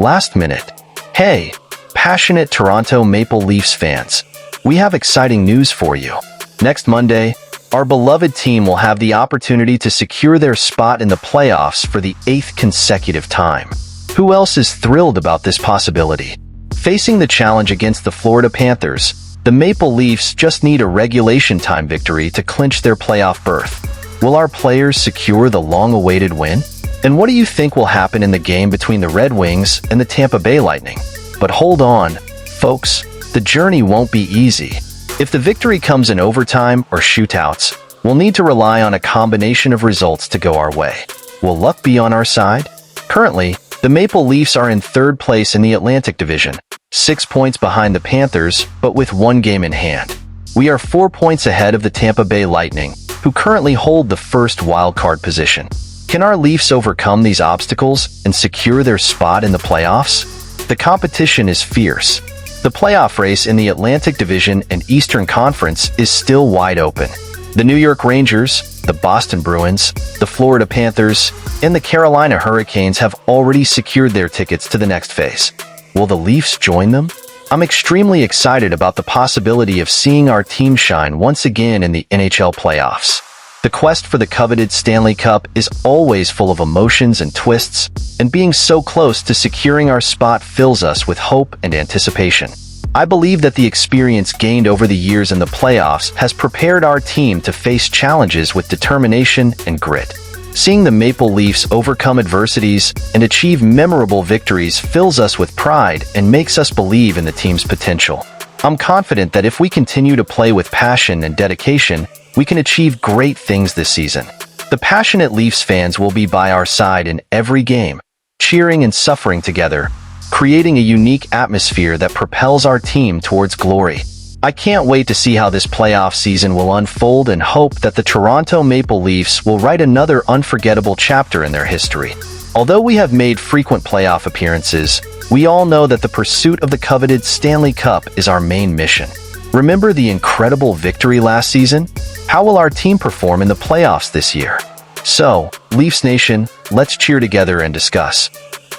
Last minute. Hey, passionate Toronto Maple Leafs fans. We have exciting news for you. Next Monday, our beloved team will have the opportunity to secure their spot in the playoffs for the 8th consecutive time. Who else is thrilled about this possibility? Facing the challenge against the Florida Panthers, the Maple Leafs just need a regulation time victory to clinch their playoff berth. Will our players secure the long-awaited win? And what do you think will happen in the game between the Red Wings and the Tampa Bay Lightning? But hold on, folks, the journey won't be easy. If the victory comes in overtime or shootouts, we'll need to rely on a combination of results to go our way. Will luck be on our side? Currently, the Maple Leafs are in third place in the Atlantic Division, 6 points behind the Panthers, but with 1 game in hand. We are 4 points ahead of the Tampa Bay Lightning, who currently hold the first wildcard position. Can our Leafs overcome these obstacles and secure their spot in the playoffs? The competition is fierce. The playoff race in the Atlantic Division and Eastern Conference is still wide open. The New York Rangers, the Boston Bruins, the Florida Panthers, and the Carolina Hurricanes have already secured their tickets to the next phase. Will the Leafs join them? I'm extremely excited about the possibility of seeing our team shine once again in the NHL playoffs. The quest for the coveted Stanley Cup is always full of emotions and twists, and being so close to securing our spot fills us with hope and anticipation. I believe that the experience gained over the years in the playoffs has prepared our team to face challenges with determination and grit. Seeing the Maple Leafs overcome adversities and achieve memorable victories fills us with pride and makes us believe in the team's potential. I'm confident that if we continue to play with passion and dedication, we can achieve great things this season. The passionate Leafs fans will be by our side in every game, cheering and suffering together, creating a unique atmosphere that propels our team towards glory. I can't wait to see how this playoff season will unfold and hope that the Toronto Maple Leafs will write another unforgettable chapter in their history. Although we have made frequent playoff appearances, we all know that the pursuit of the coveted Stanley Cup is our main mission. Remember the incredible victory last season? How will our team perform in the playoffs this year? So, Leafs Nation, let's cheer together and discuss.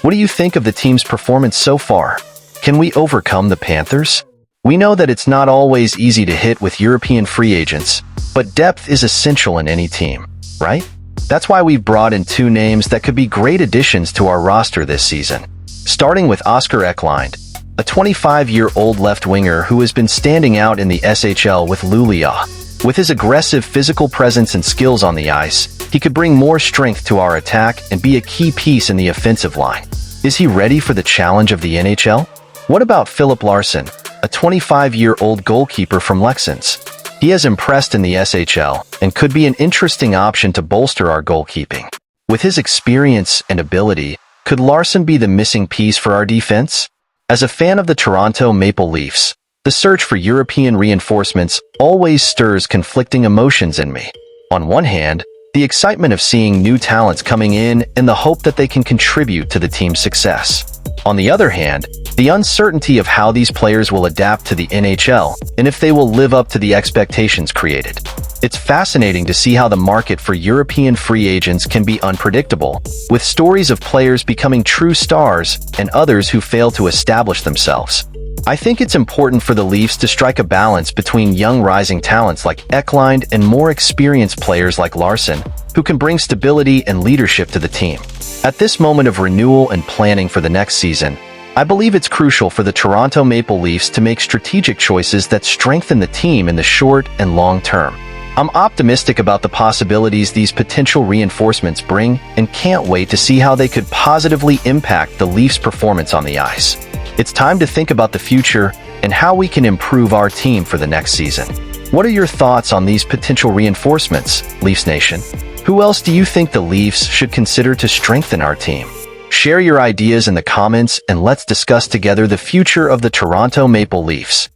What do you think of the team's performance so far? Can we overcome the Panthers? We know that it's not always easy to hit with European free agents, but depth is essential in any team, right? That's why we've brought in 2 names that could be great additions to our roster this season. Starting with Oscar Eklind, a 25-year-old left winger who has been standing out in the SHL with Luleå. With his aggressive physical presence and skills on the ice, he could bring more strength to our attack and be a key piece in the offensive line. Is he ready for the challenge of the NHL? What about Philip Larsson, a 25-year-old goalkeeper from Leksand? He has impressed in the SHL and could be an interesting option to bolster our goalkeeping. With his experience and ability, could Larsson be the missing piece for our defense? As a fan of the Toronto Maple Leafs, the search for European reinforcements always stirs conflicting emotions in me. On one hand, the excitement of seeing new talents coming in and the hope that they can contribute to the team's success. On the other hand, the uncertainty of how these players will adapt to the NHL and if they will live up to the expectations created. It's fascinating to see how the market for European free agents can be unpredictable, with stories of players becoming true stars and others who fail to establish themselves. I think it's important for the Leafs to strike a balance between young rising talents like Eklind and more experienced players like Larsson, who can bring stability and leadership to the team. At this moment of renewal and planning for the next season, I believe it's crucial for the Toronto Maple Leafs to make strategic choices that strengthen the team in the short and long term. I'm optimistic about the possibilities these potential reinforcements bring and can't wait to see how they could positively impact the Leafs' performance on the ice. It's time to think about the future and how we can improve our team for the next season. What are your thoughts on these potential reinforcements, Leafs Nation? Who else do you think the Leafs should consider to strengthen our team? Share your ideas in the comments and let's discuss together the future of the Toronto Maple Leafs.